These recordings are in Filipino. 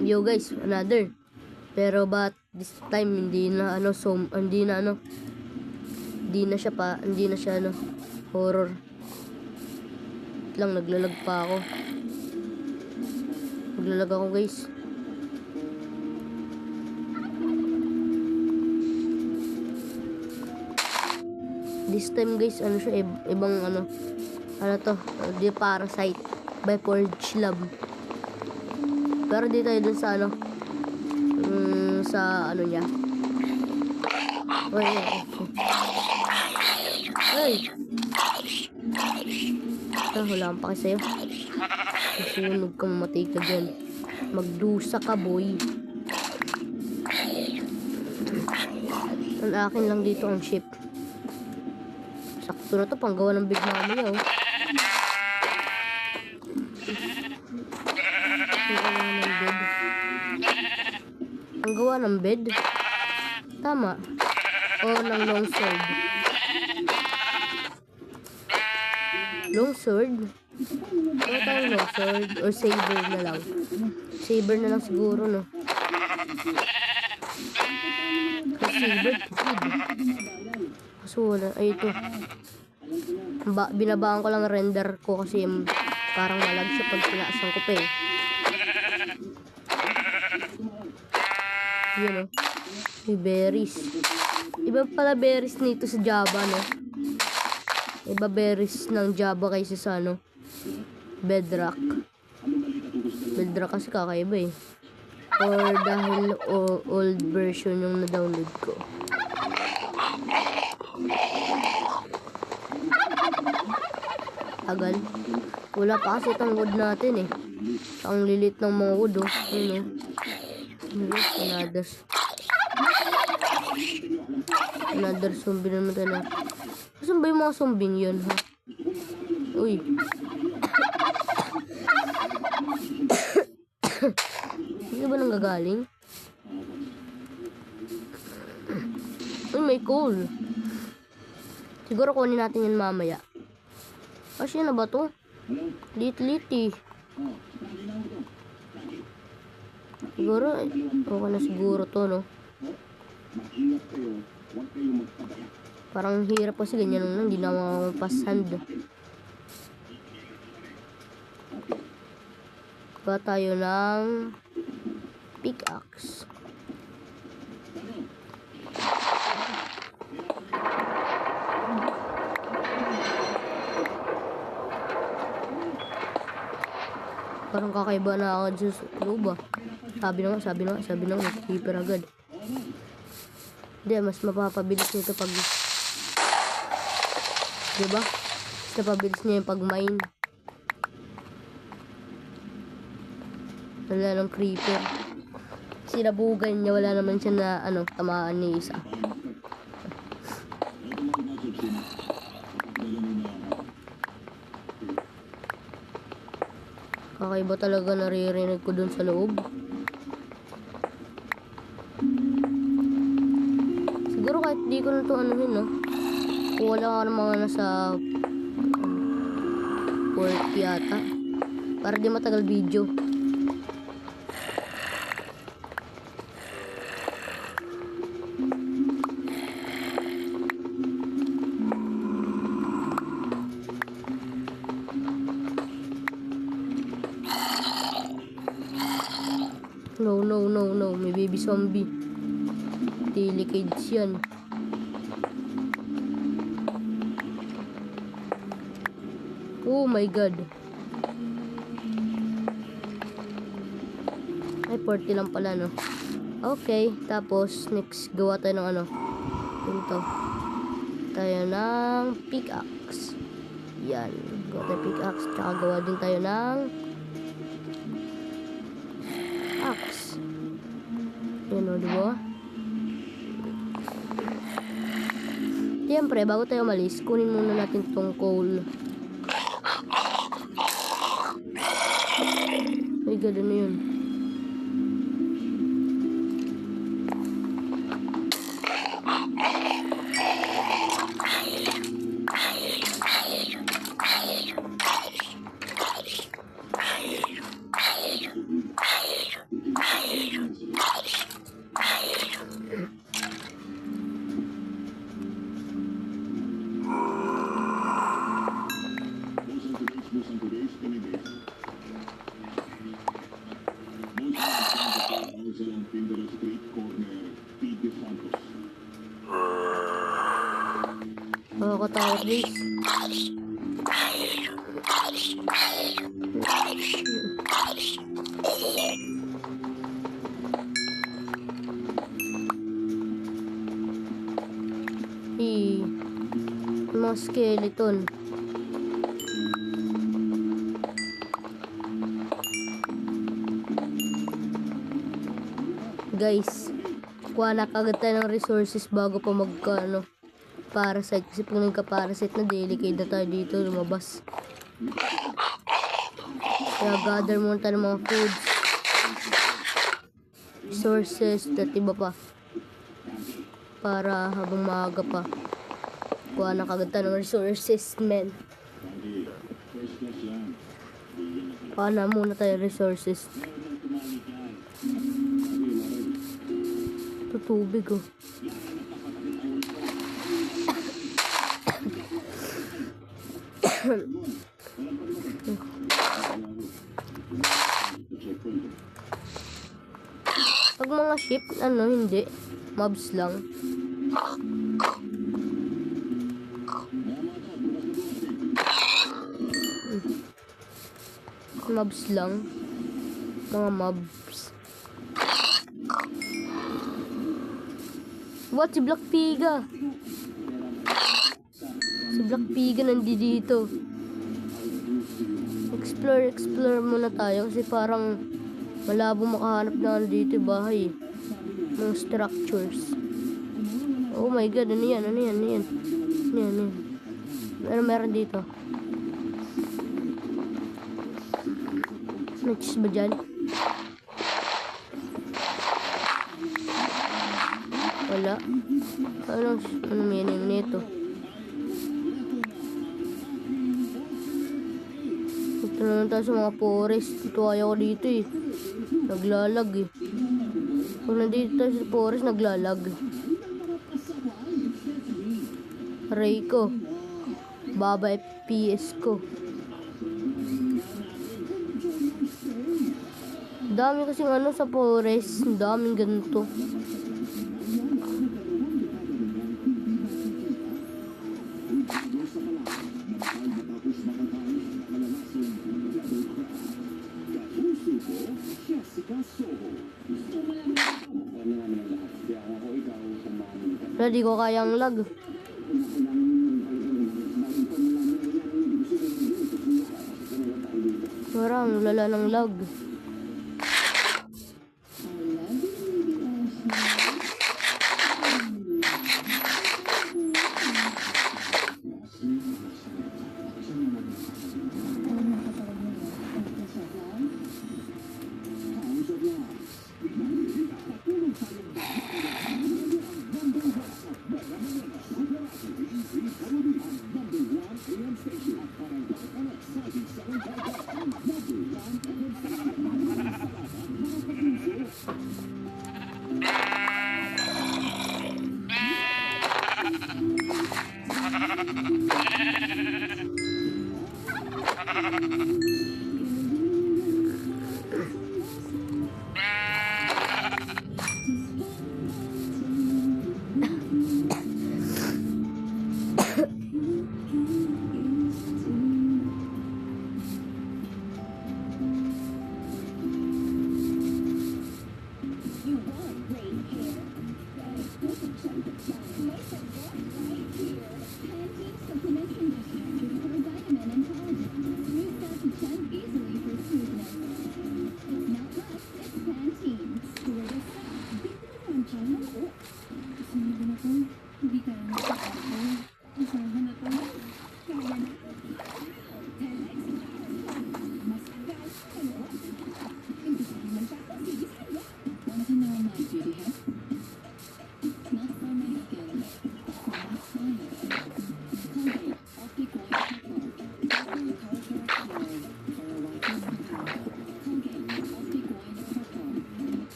Yo guys, another. Pero but this time hindi na siya horror. Lang naglalag pa ako. Naglalag ako guys. This time guys, ibang di Parasite by Forge Lab. Pero di tayo dun sa niya. Hulaan pa kayo. Susunog ka, mamatay ka dyan. Magdusa ka, boy. Ang akin lang dito ang ship. Sakto na to, panggawa ng big mami, oh. Panggawa ng bed. Tama. O ng long sword. Long sword? Ano tayong long sword? Or saber na lang? Saber na lang siguro, no? Saber, kaso wala. Ay, ito. Binabaan ko lang render ko kasi parang malag siya pag pinaasan ko pa eh. Yun, oh. May berries. Iba pala berries nito sa Java, no? Iba berries ng Java kaysa sa Bedrock. Bedrock kasi kakaiba eh. Or dahil old version yung na-download ko. Tagal. Wala pa kasi itong wood natin eh. Ang lilit ng mga wood, oh. Yun, oh. Another zombie naman tayo. Saan ba yung mga zombie yun, ha? Uy. Hindi ba nanggagaling? Uy, may coal. Siguro kunin natin yun mamaya. Kasi na ba to? Lit-lit eh. Siguro, okay na siguro to, no? Parang hirap kasi ganyan lang, hindi na mapashand. Ba tayo ng pickaxe. Parang kakaiba na ako dyan sa loob, ah. Sabi na nga, keeper agad. Hindi, mas mapapabilis nito pag... Diba? Mas mapabilis niya yung pag-mine. Wala ng creeper. Sinabugan niya, wala naman siya na, tamaan niya isa. Kakaiba talaga naririnig ko dun sa loob. Siguro kahit di ko na ito no? Kung wala ka ng mga nasa 40 yata. Para di matagal video. No. May baby zombie. Delicate yan. Oh my god. Ay, 40 lang pala, no? Okay. Tapos, next, gawa tayo ng ito. Tayo ng pickaxe. Yan. Gawa tayo pickaxe. Tsaka gawa din tayo ng axe. Yan, o, diba? Siyempre, bago tayo umalis, kunin muna natin tong coal. Ay, ganda na yun. this? Mga skeleton. Guys, kuha na kagad tayo ng resources bago pa magka parasite. Kasi pag nagka-parasite na, delicate na tayo dito lumabas. Kaya gather muna tayo ng mga foods, resources, at iba pa. Para habang maaga pa, kuha na kagad tayo ng resources, men. Kuha na muna tayo resources. Ito tubig, oh. Pag mga ship, hindi. Mobs lang. Mobs lang. Mga mobs. What? Si Black Piga. Si Black Piga nandito. Explore muna tayo kasi parang malabo makahanap na dito bahay. Mga structures. Oh my god, ano yan? Meron dito. Next ba dyan? Wala. Ano meaning nito? Ito naman tayo sa mga forest. Ito ayaw ko dito eh. Naglalag eh. Kung nandito tayo sa forest, naglalag. Aray ko. Baba FPS ko. Dami kasing sa forest. Daming ganito. Di ko kayang lag. Parang lala ng lag.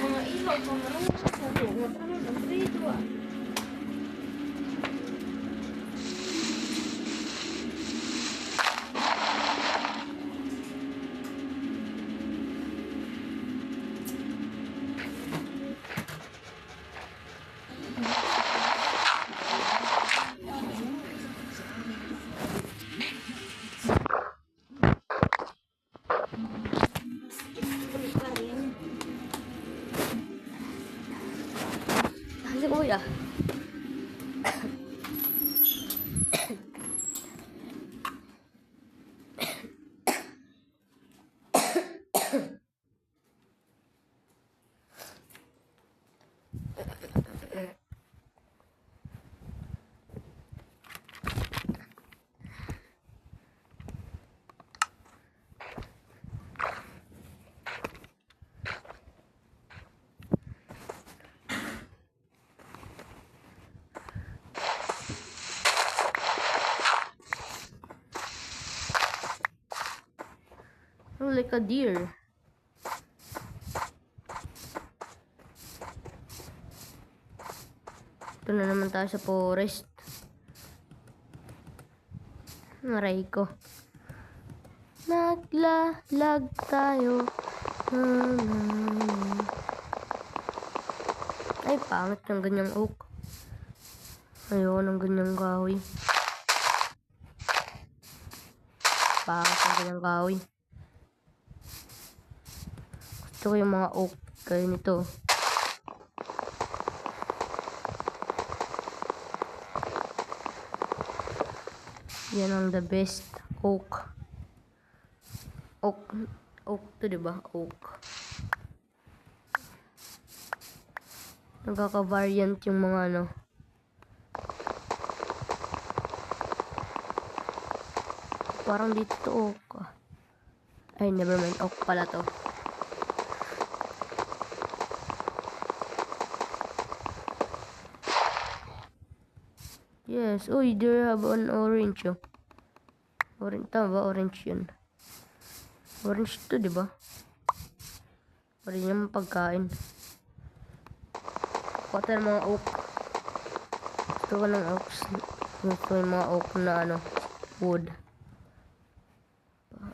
Mga ilaw, pamarunong sa buhat. Ano lang, dito ah. Kasi kuya. Oh, like a deer. Ito na naman tayo sa forest. Aray ko. Naglalag tayo. Ay, pangit ng ganyang oak. Ayoko ng ganyang kahoy. Pangit ng ganyang kahoy. Gusto ko yung mga oak kaya nito. Yan ang the best oak. Oak to, diba? Oak. Nagkaka-variant yung mga ano. Parang dito to oak. Ay, never mind. Oak pala to. Yes. Uy, there have an orange, oh. Orange, tama ba? Orange yun. Orange to, diba? Pwede naman pagkain. Kuha tayo ng mga oak. Gusto ko ng oaks. Gusto ko yung mga oak na ano, wood.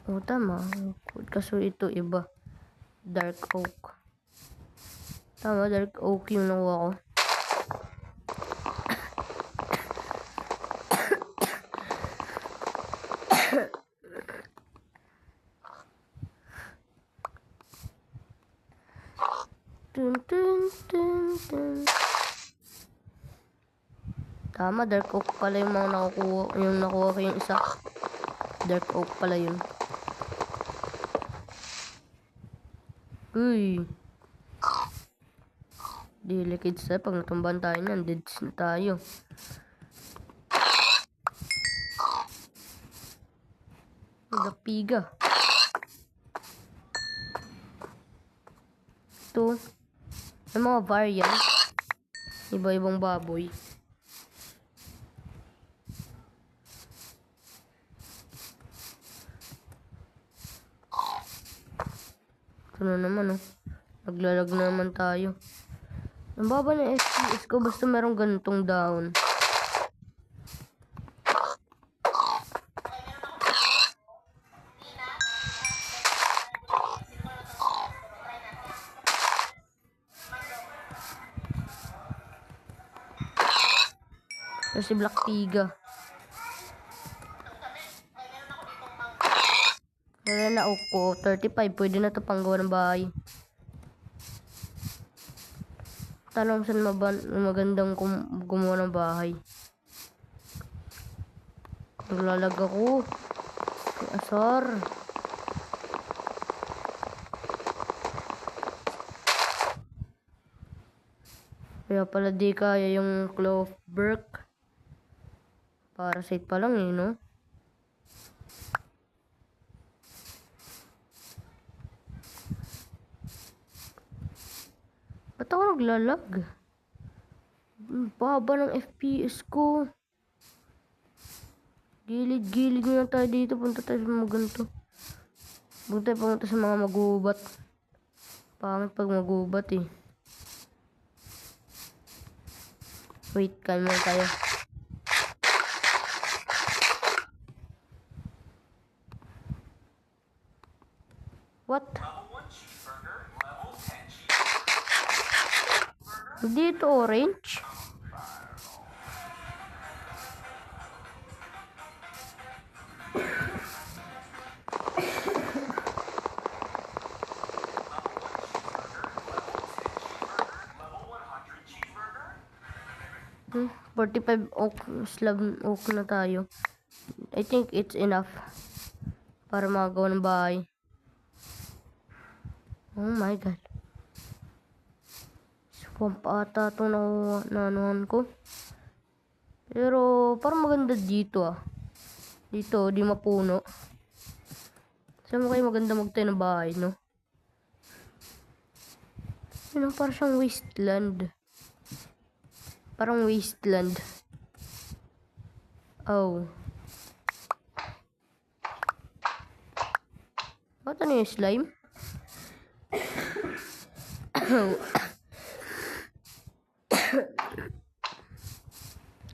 O, tama. Wood. Kaso ito iba. Dark oak. Tama, dark oak yung nakuha ko. Tama, dark oak pala yung mga nakuha ko yung isa. Dark oak pala yun. Uy. Delicate sa pag natumban tayo niyan, deads na tayo. Nagpiga. Ito. May mga variant. Iba-ibang baboy. Ito na naman, oh. Naglalag na naman tayo. Ang baba ng FPS ko basta merong ganitong down. Si Black Tiga. Wala na ako. 35. Pwede na ito panggawa ng bahay. Tanong saan magandang gumawa ng bahay. Naglalag ako. Asar. Kaya pala di kaya yung Cloveberg. Parasite pa lang eh, no? Ba't ako naglalag? Baba ng FPS ko. Gilid-gilid na tayo dito. Punta tayo sa mga ganito. Pumunta sa mga magubat. Pangit pag magubat eh. Wait, kain muna tayo. What? Hindi ito orange. Hmm, 45 oak, slab oak na tayo. I think it's enough para magawa ng bahay. Oh my god. Swamp ata itong nanuhan ko. Pero parang maganda dito ah. Dito, di mapuno. Saan mo kayo maganda magtayo ng bahay, no? Yun, parang siyang wasteland. Parang wasteland. Oh. Ba't ano yung slime?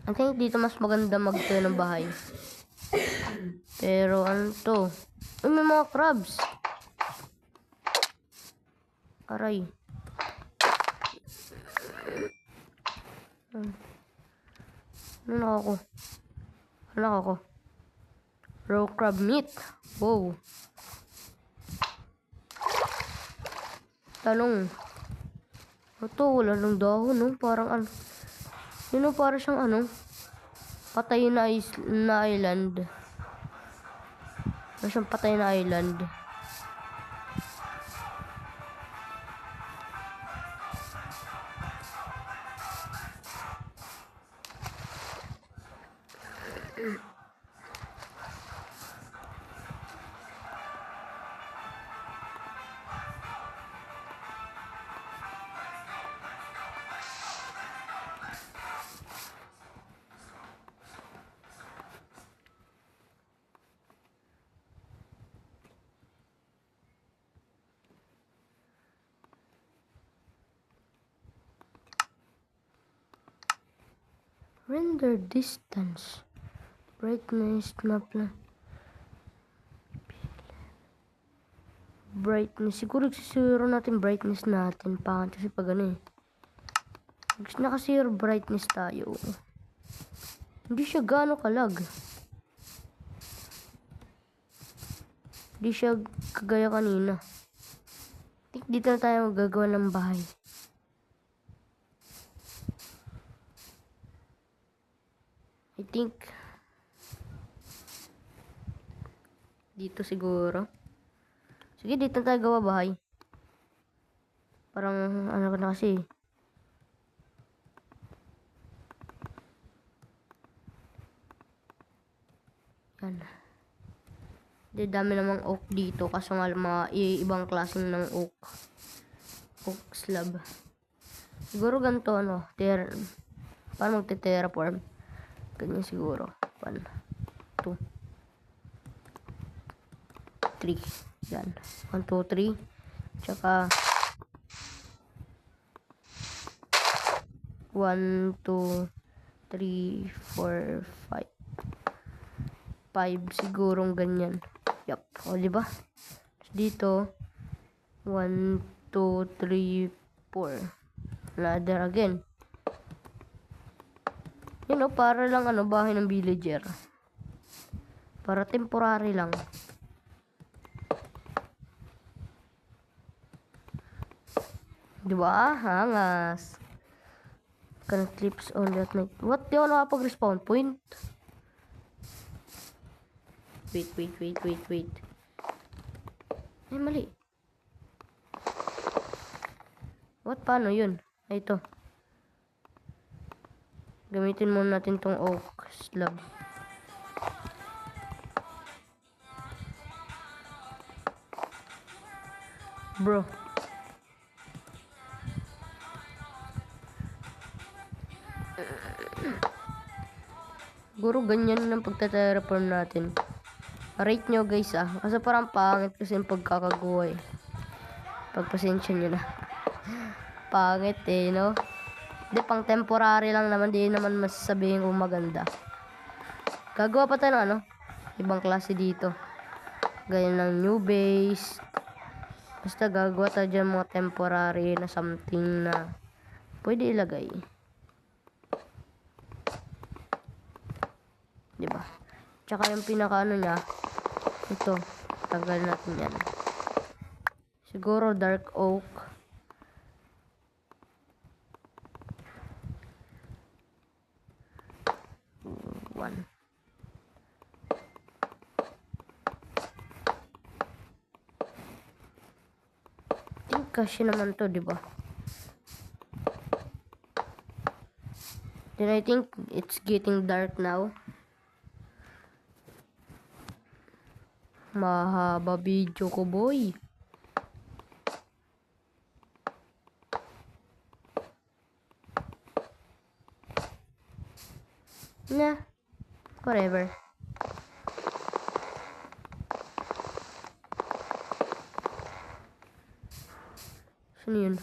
I think dito mas maganda magtayo ng bahay. Pero ano to? Uy, may mga crabs. Aray. Ano ako? Ano ako? Raw crab meat. Wow. Talong. Ito, wala ng dahon, no? Parang ano. Yun, no? Parang siyang ano. Patay na island. Parang siyang patay na island. Render distance. Brightness map na. Brightness. Siguro sisiro natin brightness natin. Pangat kasi pag ano eh. Nakasiro brightness tayo. Hindi siya gaano kalag. Hindi siya kagaya kanina. Dito na tayo magagawa ng bahay. I think dito siguro. Sige, dito tayo gawa bahay. Parang ano ka na kasi. Yan. Di dami namang oak dito kaso nga mga ibang klaseng ng oak. Oak slab. Siguro ganito ano. Paano magte-terraform? Ganyan siguro. 1, 2, 3. Yan. 1, 2, 3. Tsaka 1, 2, 3, 4, 5. 5 sigurong ganyan. Yup. O, diba? Dito 1, 2, 3, 4. Another again. Yun o, para lang ano, bahay ng villager. Para temporary lang. Diba? Hangas. Can clips on that night. What? Di ako nakapag-respawn point. Wait. Ay, mali. What? Paano yun? Ay, ito. Gamitin muna natin tong oak slab. Bro. Siguro ganyan ang pagta-terraform natin. Rate nyo guys kasi parang pangit kasi yung pagkakagawa eh. Pagpasensya nyo na. Pangit eh, no? Hindi, pang temporary lang naman. Di naman masasabihin kung maganda. Gagawa pa tayo ng ano? Ibang klase dito. Ganyan ng new base. Basta gagawa tayo dyan mga temporary na something na pwede ilagay. Diba? Tsaka yung pinaka ano niya, ito, tagal natin yan. Siguro dark oak. One. I think kasi naman to, diba? Then I think it's getting dark now. Mahaba video ko, boy. Nah, whatever. Sino yun?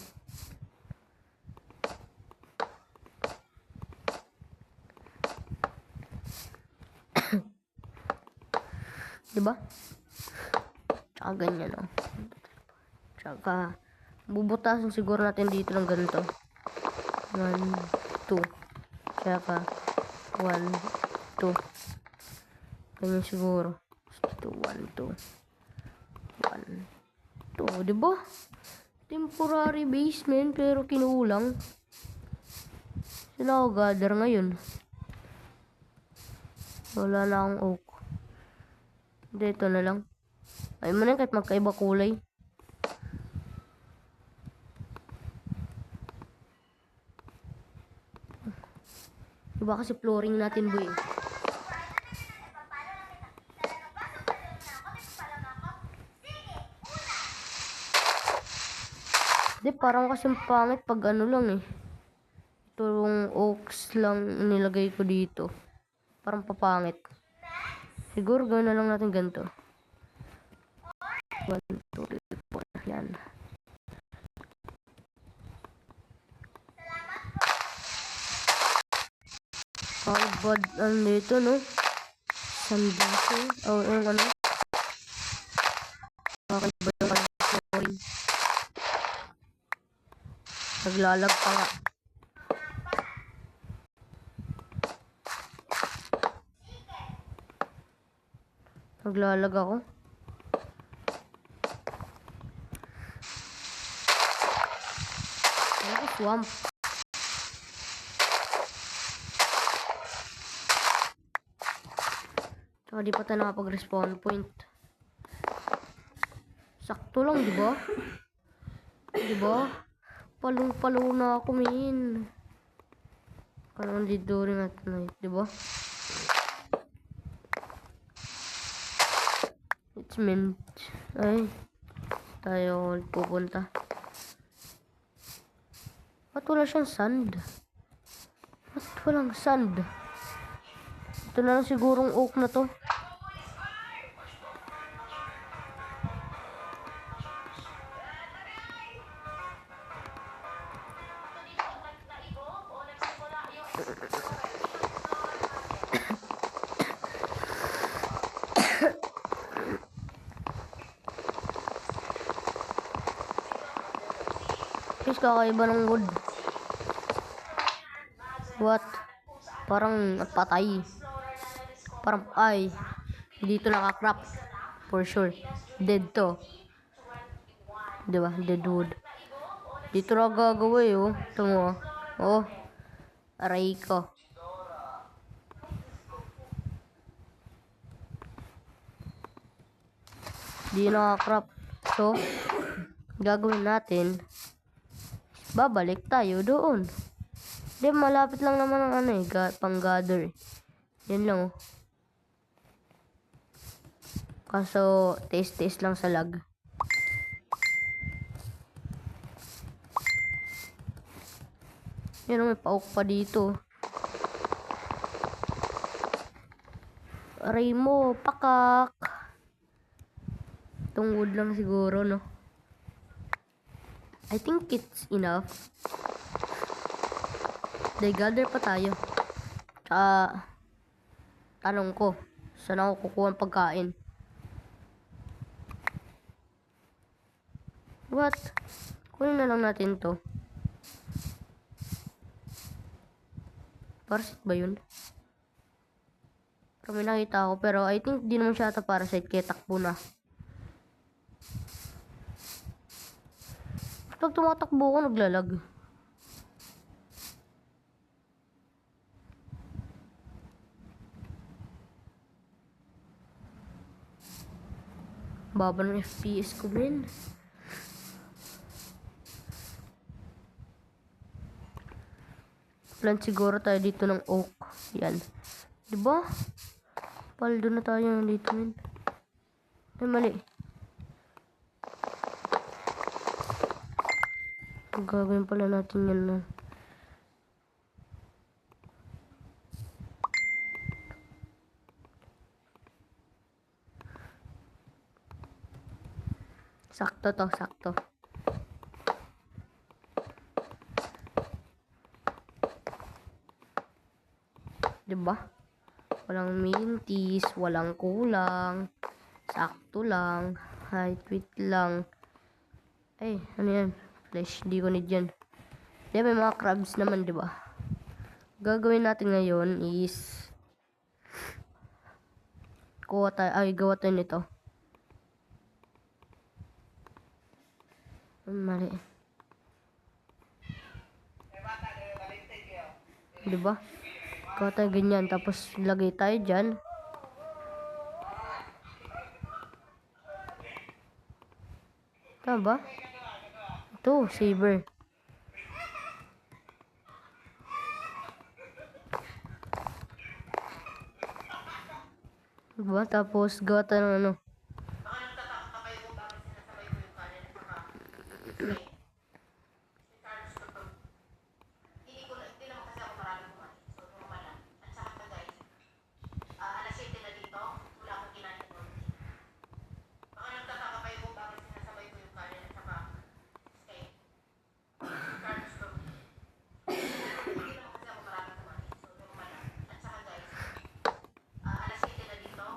Diba? Tsaka ganyan, oh. Tsaka, bubutasin siguro natin dito ng ganito. 1, 2. Tsaka, 1, 2. Ganyan siguro. Dito, 1, 2. 1, 2. Diba? Temporary basement, pero kinulang. Sila ako gather ngayon. Wala na akong oak. Dito na lang. Ay mo na kahit magkaiba kulay. Diba kasi flooring natin, boy. Di, parang kasi pangit pag ano lang eh. Itong oaks lang nilagay ko dito. Parang papangit. Siguro gawin na lang natin ganito. 1, 2, 3, 4. Yan. Bad ano dito, no? Sandito. Oh, yung ano? Kakaiba yung flooring. Naglalag pa nga. Naglalag ako. Ay, swamp. Tsaka di pa tayo nakapag-respawn point. Sakto lang, di ba? Di ba? Palong-palo na ako, min. Karoon di during at night, di ba? It's mint. Ay, tayo pupunta. Ba't wala siyang sand? Ba't walang sand? Ito na lang sigurong oak na to. Guys, kakaiba ng wood. What? Parang patay. Parang, ay. Dito nakakrap. For sure. Dead to. Diba? Dead wood. Dito na gagawin, oh. Ito mo. Oh. Aray ko. Di nakakrap. So, gagawin natin. Babalik tayo doon. Di, malapit lang naman ang ano eh. Pang-gather eh. Yan lang oh. Kaso, taste lang sa lag. Yan oh, may pauk pa dito. Aray mo, pakak. Itong wood lang siguro, no? I think it's enough. Gather pa tayo. Tanong ko, saan ako kukuha ng pagkain? What? Kunin na lang natin to. Parasit ba yun? Pero may nakita ako, pero I think di naman siya ata parasite, kaya takbo na. Pag tumatakbo ko, naglalag. Baba ng FPS ko din. Plant siguro tayo dito ng oak. Yan. Diba? Paldo na tayo dito, min. Ay, mali. Gagawin pala natin yan na. Sakto to, sakto. Diba? Walang mintis, walang kulang. Sakto lang. Height, width lang. Ay, ano yan? Flesh, di ko need yan. Di, may mga crabs naman, diba? Gagawin natin ngayon is gawa tayo nito. Mali. Diba? Gawa tayo ganyan, tapos lagay tayo dyan. Tama ba? Ito, saber. Diba? Tapos gawa tayo ng ano.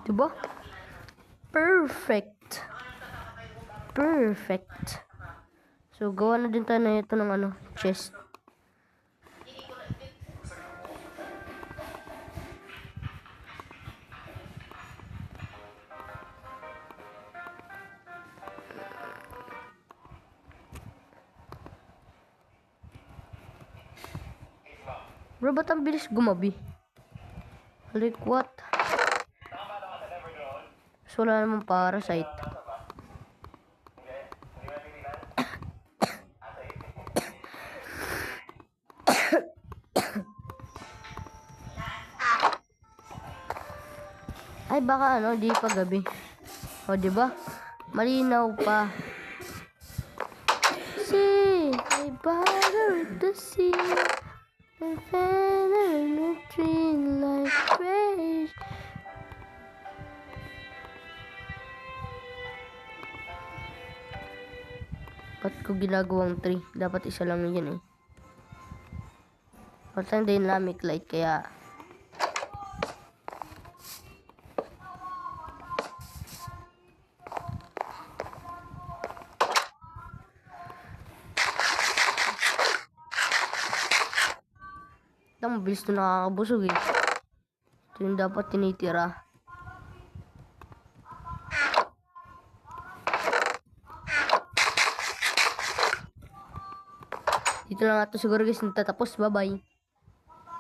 Diba? Perfect. Perfect. So, gawa na din tayo na ito ng ano, chest. Bro, ba't ang bilis gumabi? Like what? wala namang parasite. Ay, baka ano, di pa gabi. O, diba? Malinaw pa. See, I bother to see the feather in the tree like grace. Ba't ko ginagawang tree? Dapat isa lang yun eh. Patang dynamic light kaya ang mabilis na nakakabusog eh. Ito yung dapat tinitira. Dito na nga ito siguro guys natatapos. Bye bye.